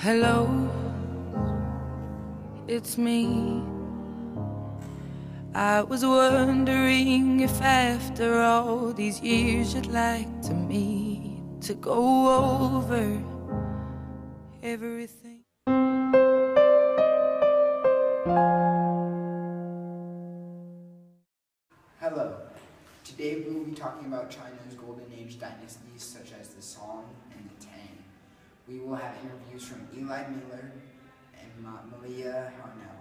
Hello, it's me. I was wondering if after all these years you'd like to meet to go over everything. Hello. Today we will be talking about China's Golden Age dynasties such as the Song and the Tang. We will have interviews from Eli Miller and Malia Harnell.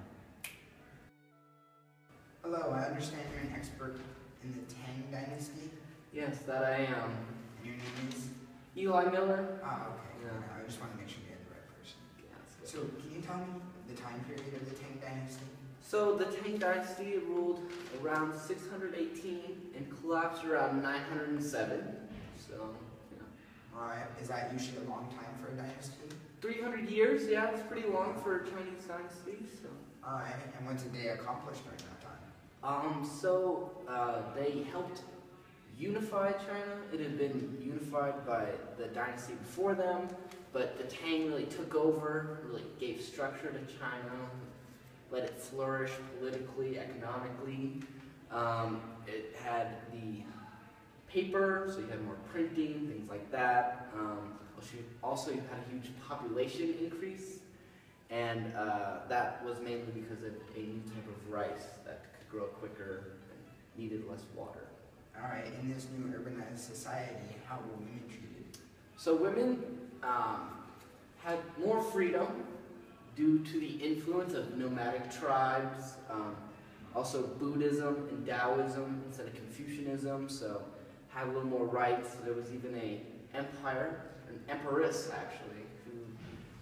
Hello, I understand you're an expert in the Tang dynasty. Yes, that I am. And your name is? Eli Miller. Ah, okay. Yeah. I just want to make sure you had the right person. Yeah, So, can you tell me the time period of the Tang dynasty? So the Tang dynasty ruled around 618 and collapsed around 907. So, yeah. Alright, is that usually a long time for a dynasty? 300 years, yeah, it's pretty long for a Chinese dynasty. So, Alright, and what did they accomplish during that time? They helped unify China. It had been unified by the dynasty before them, but the Tang really took over, really gave structure to China, let it flourish politically, economically. It had the paper, so you had more printing, things like that. Also, you had a huge population increase, and that was mainly because of a new type of rice that could grow quicker and needed less water. Alright, in this new urbanized society, how were women treated? So women had more freedom due to the influence of nomadic tribes, also Buddhism and Taoism instead of Confucianism, so had a little more rights. There was even an empress actually, who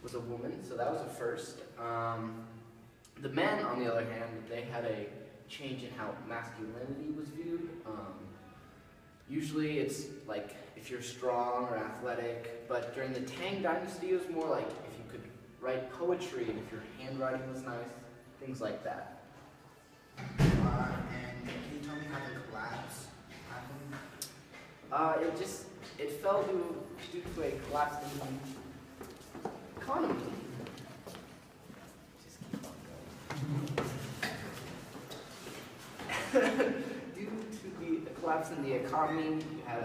was a woman, so that was a first. The men, on the other hand, they had a change in how masculinity was viewed. Usually it's like if you're strong or athletic, but during the Tang dynasty it was more like if you could write poetry and if your handwriting was nice, things like that. And can you tell me how the collapse happened? It fell due to a collapse in the economy. Just keep on going. Due to the collapse in the economy, you had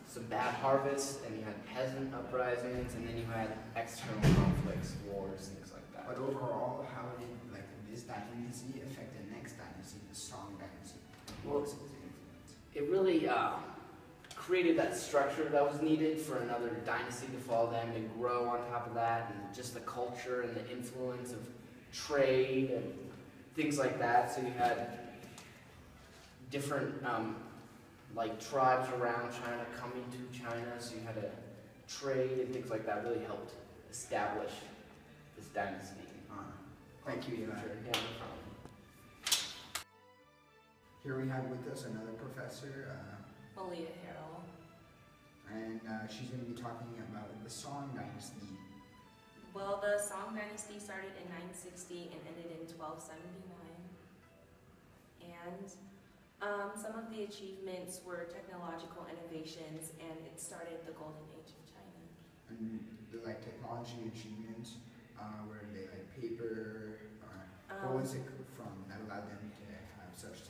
some bad harvests, and you had peasant uprisings, and then you had external conflicts, wars, things like that. But overall, how did this dynasty affect the next dynasty, the Song dynasty? What was its influence? It really created that structure that was needed for another dynasty to follow them and grow on top of that, and just the culture and the influence of trade and things like that. So you had different tribes around China coming to China, so you had a trade and things like that really helped establish this dynasty. Thank you, Eli. Sure. Yeah, no problem. Here we have with us another professor, Malia. and she's going to be talking about the Song dynasty. Well, the Song dynasty started in 960 and ended in 1279. And some of the achievements were technological innovations, and it started the golden age of China. And the technology achievements, were they paper, or what was it from that allowed them to have such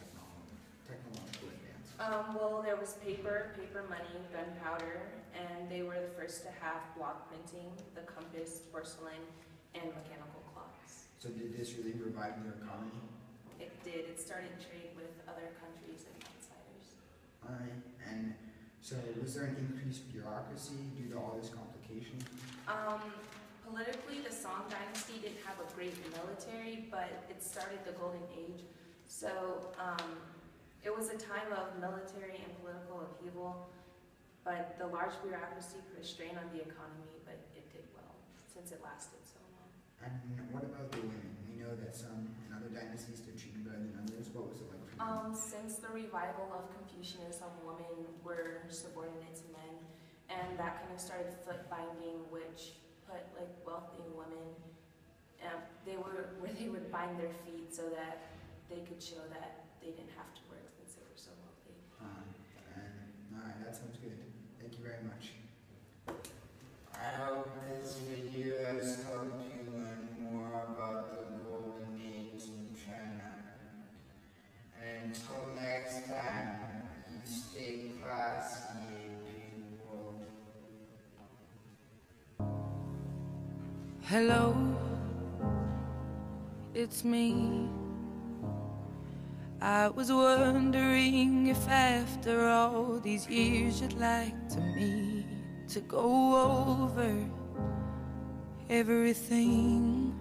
technological advance? Well, there was paper money, gunpowder, and they were the first to have block printing, the compass, porcelain, and mechanical clocks. So did this really revive their economy? It did. It started trade with other countries and outsiders. Alright, and so was there an increased bureaucracy due to all this complication? Politically, the Song dynasty didn't have a great military, but it started the golden age. So it was a time of military and political upheaval, but the large bureaucracy put a strain on the economy, but it did well since it lasted so long. And what about the women? We know that some in other dynasties did treat better than others. What was it like for them? Since the revival of Confucianism, women were subordinate to men, and that kind of started foot binding, which put wealthy women, they would bind their feet so that they could show that they didn't have to work since they were so wealthy. Alright, that sounds good. Thank you very much. I hope this video Hello, it's me. I was wondering if after all these years you'd like to meet to go over everything.